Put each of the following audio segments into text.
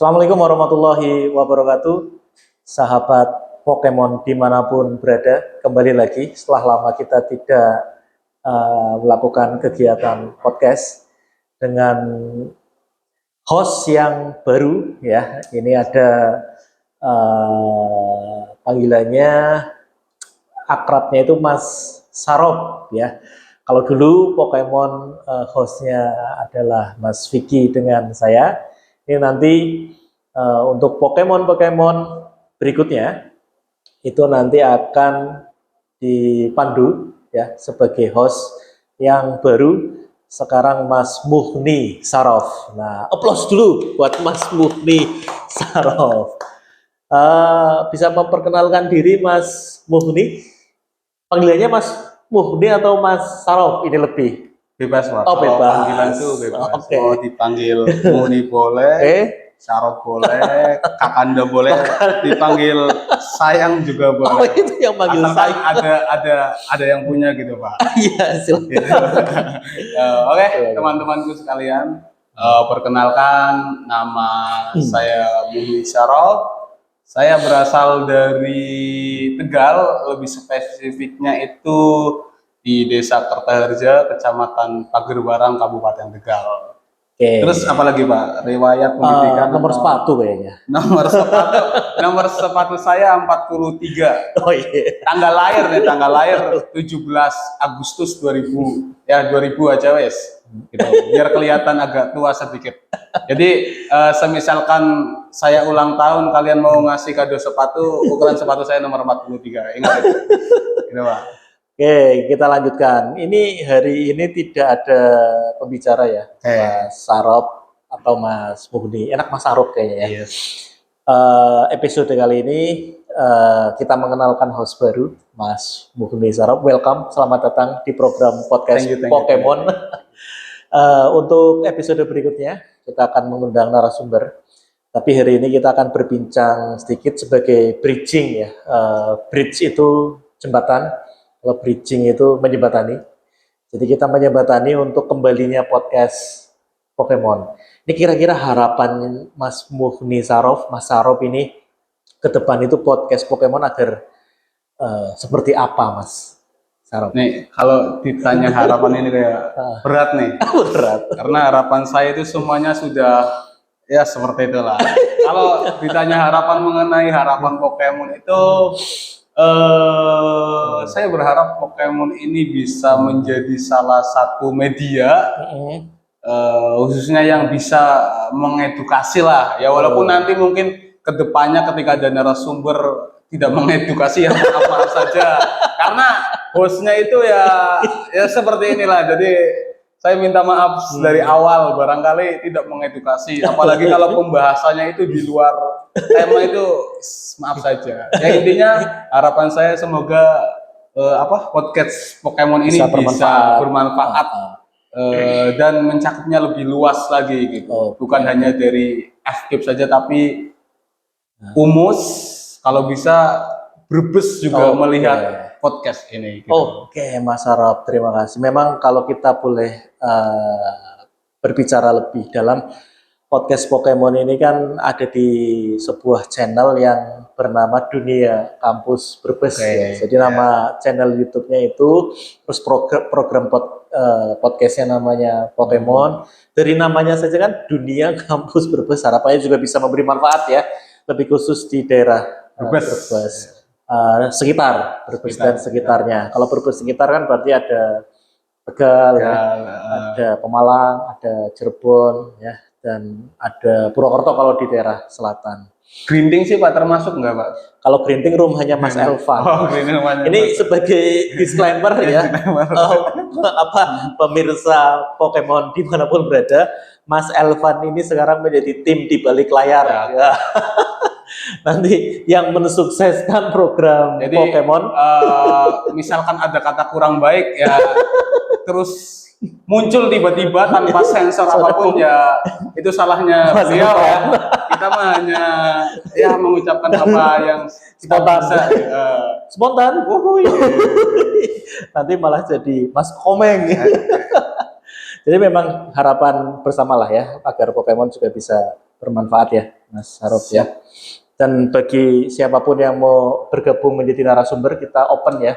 Assalamualaikum warahmatullahi wabarakatuh, sahabat Pokemon dimanapun berada. Kembali lagi setelah lama kita tidak melakukan kegiatan podcast dengan host yang baru ya. Ini ada panggilannya akrabnya itu Mas Sarop ya. Kalau dulu Pokemon hostnya adalah Mas Vicky dengan saya. Ini nanti untuk Pokemon berikutnya itu nanti akan dipandu ya sebagai host yang baru sekarang Mas Muhni Sarof. Nah, aplaus dulu buat Mas Muhni Sarof. Bisa memperkenalkan diri Mas Muhni? Panggilannya Mas Muhni atau Mas Sarof ini lebih? Bebas, Pak. Oh, bebas. Panggilan itu bebas. Oke. Mau dipanggil Muni boleh, Sarop boleh, Kakanda boleh, dipanggil sayang juga boleh. Oh, itu yang panggil asalkan sayang. ada yang punya gitu, Pak. Iya, silakan. Oke, teman-temanku sekalian, perkenalkan nama saya Muni Sarop. Saya berasal dari Tegal, lebih spesifiknya itu di Desa Kertaharja, Kecamatan Pagerbarang, Kabupaten Tegal. Oke. Terus apalagi Pak? Riwayat pendidikan? Nomor sepatu kayaknya. Nomor sepatu saya 43. Oh iya. Tanggal lahir 17 Agustus 2000. Ya 2000 aja wes. Gitu. Biar kelihatan agak tua sedikit. Jadi semisalkan saya ulang tahun, kalian mau ngasih kado sepatu, ukuran sepatu saya nomor 43. Ingat itu. Gitu Pak. Oke, kita lanjutkan. Ini hari ini tidak ada pembicara ya, Mas Sarop atau Mas Muhni. Enak Mas Sarop kayaknya ya. Yes. Episode kali ini kita mengenalkan host baru, Mas Muhni Sarop. Welcome, selamat datang di program podcast Thank you. Pokemon. Untuk episode berikutnya kita akan mengundang narasumber. Tapi hari ini kita akan berbincang sedikit sebagai bridging ya. Bridge itu jembatan. Kalau bridging itu menjembatani. Jadi kita menjembatani untuk kembalinya podcast Pokemon. Ini kira-kira harapan Mas Muhni Sarof, Mas Sarof ini ke depan itu podcast Pokemon agar seperti apa Mas Sarof? Nih, kalau ditanya harapan ini kayak berat nih. Berat. Karena harapan saya itu semuanya sudah ya seperti itulah. Kalau ditanya harapan mengenai harapan Pokemon itu saya berharap Pokemon ini bisa menjadi salah satu media khususnya yang bisa mengedukasi lah ya, walaupun nanti mungkin kedepannya ketika ada narasumber tidak mengedukasi ya apa saja karena hostnya itu ya seperti inilah. Jadi saya minta maaf dari awal barangkali tidak mengedukasi, apalagi kalau pembahasannya itu di luar tema itu, maaf saja. Ya intinya harapan saya semoga podcast Pokemon ini bisa bermanfaat dan mencakupnya lebih luas lagi gitu. Bukan hanya dari FKIP saja tapi Umus, kalau bisa Brebes juga melihat podcast ini. Gitu. Oke, Mas Sarop, terima kasih. Memang kalau kita boleh berbicara lebih dalam, podcast Pokemon ini kan ada di sebuah channel yang bernama Dunia Kampus Brebes. Ya. Jadi nama channel YouTube-nya itu, terus program podcastnya namanya Pokemon. Dari namanya saja kan Dunia Kampus Brebes, harapannya juga bisa memberi manfaat ya, lebih khusus di daerah Brebes. Sekitar Brebes dan sekitarnya. Kalau Brebes sekitar kan berarti ada Tegal, ya, ada Pemalang, ada Cirebon, ya, dan ada Purwokerto kalau di daerah selatan. Grinding sih Pak termasuk nggak Pak? Kalau Grinding rumahnya Mas Elvan. Ini sebagai disclaimer ya, pemirsa Pokemon dimanapun berada, Mas Elvan ini sekarang menjadi tim di balik layar. Ya. Nanti yang mensukseskan program jadi, Pokemon misalkan ada kata kurang baik ya terus muncul tiba-tiba tanpa sensor apapun ya itu salahnya beliau ya. Kita mah hanya ya mengucapkan apa yang spontan spontan. Nanti malah jadi Mas Komeng. Jadi memang harapan bersamalah ya agar Pokemon juga bisa bermanfaat ya Mas Sarop ya. Dan bagi siapapun yang mau bergabung menjadi narasumber, kita open ya.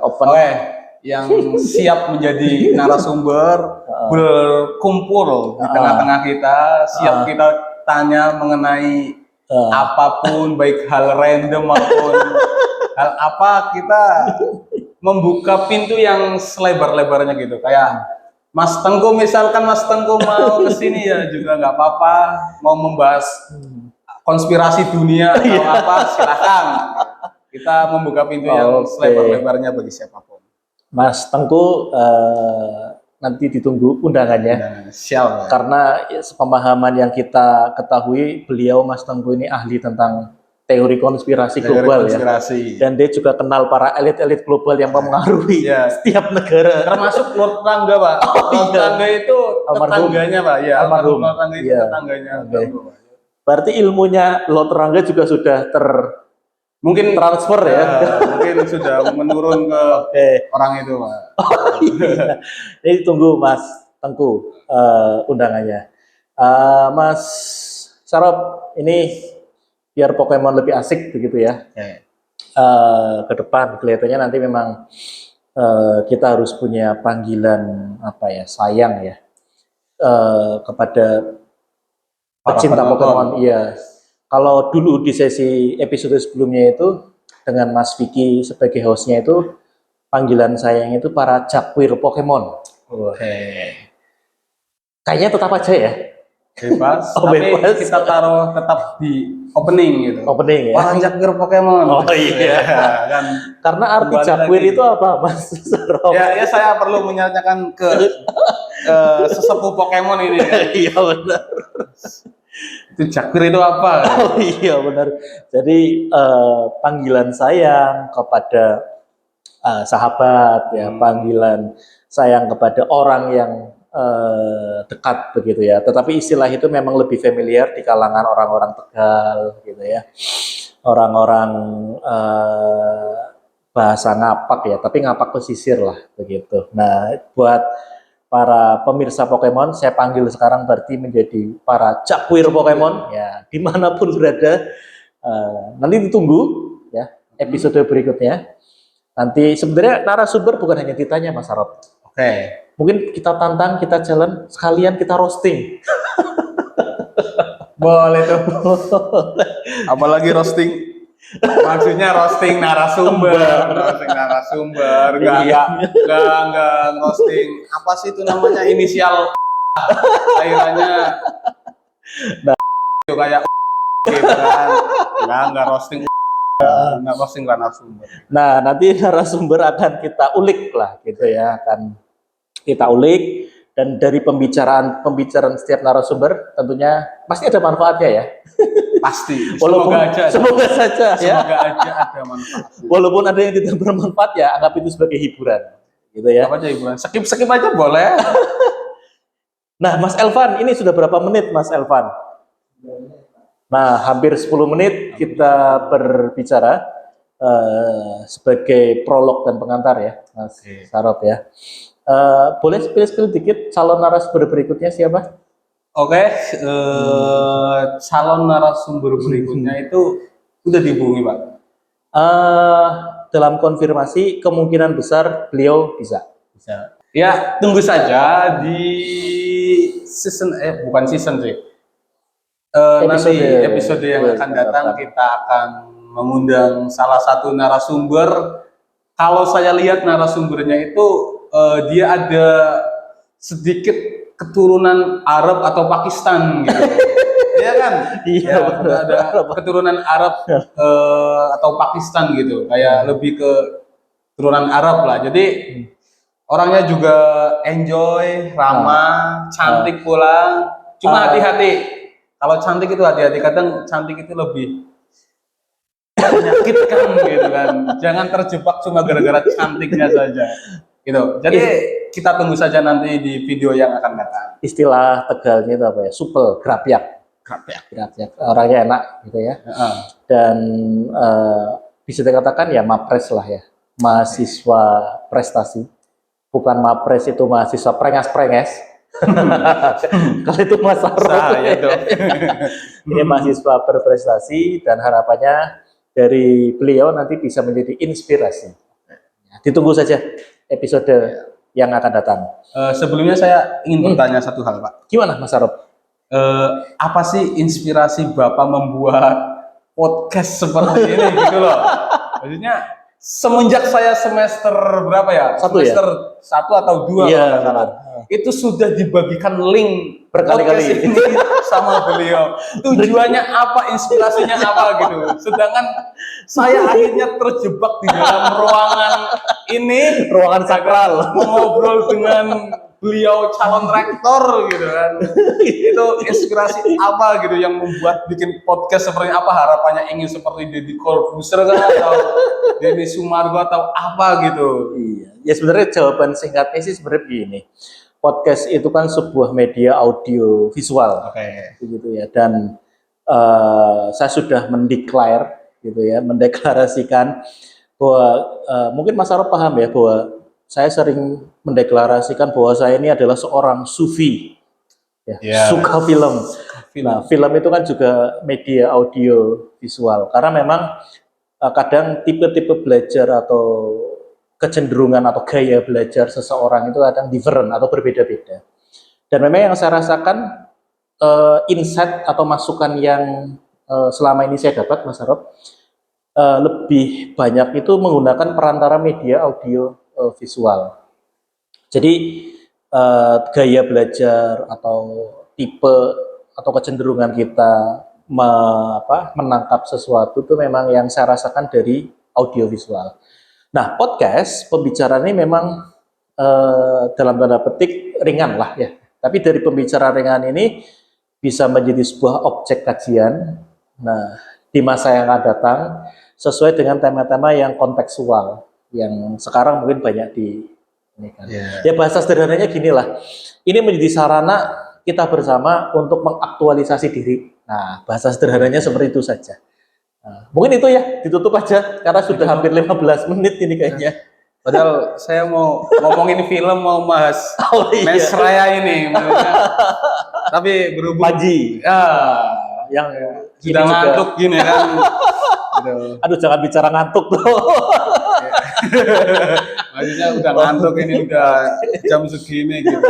Open. Yang siap menjadi narasumber berkumpul di tengah-tengah kita, siap kita tanya mengenai apapun, baik hal random maupun hal apa, kita membuka pintu yang selebar-lebarnya gitu. Kayak Mas Tengku, misalkan Mas Tengku mau kesini ya juga nggak apa-apa, mau membahas konspirasi dunia atau apa, silakan. Kita membuka pintu yang selebar-lebarnya bagi siapapun. Mas Tengku nanti ditunggu undangannya. Siap. Karena sepemahaman yang kita ketahui, beliau Mas Tengku ini ahli tentang teori konspirasi global ya. Dan dia juga kenal para elit-elit global yang mempengaruhi setiap negara. Termasuk Lord Rangga, Pak. Lord Rangga itu tetangganya, Pak. Ya, almarhum Lord Rangga itu tetangganya. Berarti ilmunya Lord Rangga juga sudah mungkin transfer ya, mungkin sudah menurun ke orang itu, Pak. Iya. Jadi tunggu Mas Tengku undangannya. Mas Sarop, ini biar Pokemon lebih asik begitu ya. Ke depan kelihatannya nanti memang kita harus punya panggilan apa ya, sayang ya kepada pecinta Pokemon. Iya. Kalau dulu di sesi episode sebelumnya itu dengan Mas Vicky sebagai hostnya itu panggilan sayang itu para jakwir Pokemon. Kayaknya tetap aja ya. Bebas. Tapi kita taruh tetap di opening gitu. Opening ya. Para jakwir Pokemon. Oh iya. Kan. Karena arti jakwir itu apa, Mas? Ya saya perlu menyatakan ke sesepuh Pokemon ini. Iya benar. Itu jakwir itu apa? Oh iya benar. Jadi panggilan sayang kepada sahabat ya, panggilan sayang kepada orang yang dekat begitu ya. Tetapi istilah itu memang lebih familiar di kalangan orang-orang Tegal gitu ya. Orang-orang bahasa ngapak ya, tapi ngapak pesisir lah begitu. Nah, buat para pemirsa Pokemon, saya panggil sekarang berarti menjadi para jakwir Pokemon ya, dimanapun berada. Nanti ditunggu ya episode berikutnya. Nanti sebenarnya narasumber bukan hanya ditanya Mas Sarop. Mungkin kita tantang, kita challenge, sekalian kita roasting. Boleh tuh. Apalagi roasting. Maksudnya roasting narasumber, enggak roasting. Apa sih itu namanya, inisial akhirnya. Nah, itu kayak gitu kan. Enggak roasting. Enggak roasting narasumber. Nah, nanti narasumber akan kita ulik lah gitu ya, akan kita ulik, dan dari pembicaraan setiap narasumber tentunya pasti ada manfaatnya ya. Pasti. Semoga saja ya. Semoga aja ada manfaat. Walaupun ada yang tidak bermanfaat ya, anggap itu sebagai hiburan. Gitu ya. Apa aja hiburan? Skip aja boleh. Nah, Mas Elvan, ini sudah berapa menit Mas Elvan? Nah, hampir 10 menit kita berbicara sebagai prolog dan pengantar ya, Mas Sarop ya. Boleh spill dikit calon narasumber berikutnya siapa? Calon narasumber berikutnya itu udah dihubungi, Pak. Dalam konfirmasi kemungkinan besar beliau bisa. Ya, tunggu saja di season bukan season sih. Nanti episode yang akan datang kita akan mengundang salah satu narasumber. Kalau saya lihat narasumbernya itu dia ada sedikit keturunan Arab atau Pakistan gitu. Iya kan? Iya, ada keturunan Arab atau Pakistan gitu. Kayak lebih ke keturunan Arab lah. Jadi orangnya juga enjoy, ramah, cantik pula. Cuma hati-hati. Kalau cantik itu hati-hati. Kadang cantik itu lebih menyakitkan gitu kan. Jangan terjebak cuma gara-gara cantiknya saja. Gitu. Jadi kita tunggu saja nanti di video yang akan datang. Istilah Tegalnya itu apa ya? Supel, grapyak. Orangnya enak gitu ya. Dan bisa dikatakan ya mapres lah ya. Mahasiswa prestasi. Bukan mapres itu mahasiswa prengas-prenges. Kalau itu Mas Sarop. Saya dong. Ini mahasiswa berprestasi dan harapannya dari beliau nanti bisa menjadi inspirasi. Ditunggu saja episode yang akan datang. Sebelumnya saya ingin bertanya satu hal, Pak. Gimana Mas Sarop? Apa sih inspirasi Bapak membuat podcast seperti ini gitu loh? Maksudnya semenjak saya semester berapa ya? Satu ya? Semester 1 atau 2 Iya, kalau nggak salah. Itu sudah dibagikan link Berkali-kali. podcast ini sama beliau. Tujuannya apa, inspirasinya apa gitu. Sedangkan saya akhirnya terjebak di dalam ruangan ini, Ruangan sakral. mengobrol dengan beliau calon rektor gitu kan. Itu inspirasi apa gitu yang membuat bikin podcast seperti apa, harapannya ingin seperti Deddy Corbuzier kan, atau Denny Sumargo atau apa gitu. Iya. Ya sebenarnya jawaban singkatnya sih sebenarnya begini. Podcast itu kan sebuah media audio visual. Oke. Gitu ya. Dan saya sudah mendeklarasikan bahwa mungkin Mas Sarop paham ya bahwa saya sering mendeklarasikan bahwa saya ini adalah seorang sufi, ya, Ya. suka film. Nah, film itu kan juga media audio visual karena memang kadang tipe-tipe belajar atau kecenderungan atau gaya belajar seseorang itu kadang different atau berbeda-beda. Dan memang yang saya rasakan insight atau masukan yang selama ini saya dapat, Mas Sarop, lebih banyak itu menggunakan perantara media audio visual. Jadi gaya belajar atau tipe atau kecenderungan kita menangkap sesuatu itu memang yang saya rasakan dari audio visual. Nah, podcast pembicaraan ini memang dalam tanda petik ringan lah ya. Tapi dari pembicaraan ringan ini bisa menjadi sebuah objek kajian. Nah, di masa yang akan datang sesuai dengan tema-tema yang kontekstual yang sekarang mungkin banyak di ini kan. Ya bahasa sederhananya gini lah. Ini menjadi sarana kita bersama untuk mengaktualisasi diri. Nah, bahasa sederhananya seperti itu saja. Nah, mungkin itu ya, ditutup aja karena sudah hampir 15 menit ini kayaknya. Padahal saya mau ngomongin film, mau bahas Mesraya ini, maksudnya. Tapi berhubung Panji, yang sudah ngantuk gini kan. Gitu. Aduh, jangan bicara ngantuk tuh. Maksudnya udah ngantuk ini, udah jam segini gitu.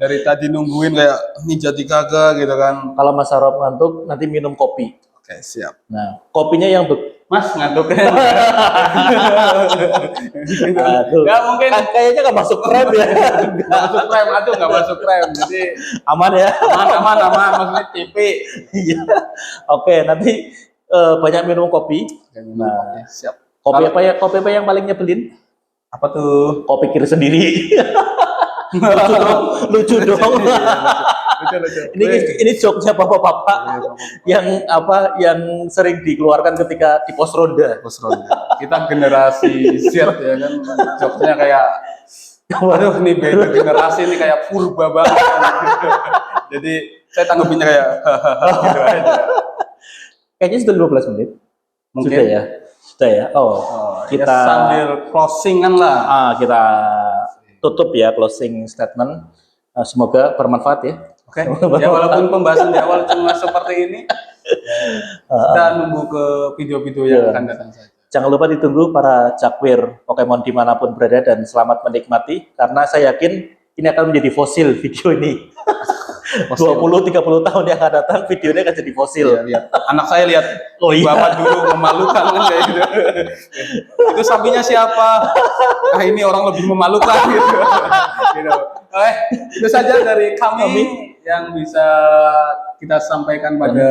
Dari tadi nungguin kayak ini jadi kagak gitu kan. Kalau Mas Sarop ngantuk, nanti minum kopi. Oke, siap. Nah, kopinya yang Mas ngantuknya. Aduh. Ya mungkin kayaknya nggak masuk frame ya. nggak masuk frame, aduh nggak masuk frame. Jadi Aman ya. aman, maksudnya TV. Iya. Oke, nanti banyak minum kopi. Nah, Siap. kopi apa ya? Kopi apa yang paling nyebelin? Apa tuh? Kopi kiri sendiri. Lucu dong. Lucu. Ini joknya bapak-bapak yang sering dikeluarkan ketika di pos ronda. Kita generasi Z ya kan, joknya kayak waduh nih beda generasi ini kayak purba banget. Jadi saya tanggapinnya kayak gitu aja. Kayaknya sudah 15 menit. Mungkin. Sudah ya. Kita sambil closingan lah. Kita tutup ya closing statement. Semoga bermanfaat ya. Oke. Ya walaupun pembahasan di awal cuma seperti ini, kita nunggu ke video-video yang akan datang saja. Jangan lupa ditunggu para cakwir Pokemon dimanapun berada dan selamat menikmati karena saya yakin ini akan menjadi fosil video ini. 20-30 tahun yang akan datang videonya akan jadi fosil. Iya, lihat. Anak saya lihat bapak dulu memalukan kan kayak gitu. Itu sapinya siapa? Ah ini orang lebih memalukan gitu. Itu saja dari kami yang bisa kita sampaikan pada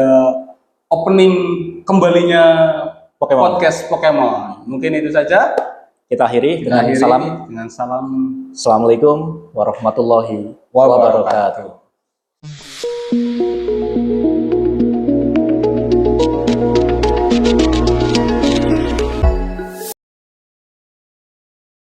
opening kembalinya podcast Pokemon. Mungkin itu saja. Kita akhiri dengan salam. Assalamualaikum warahmatullahi wabarakatuh.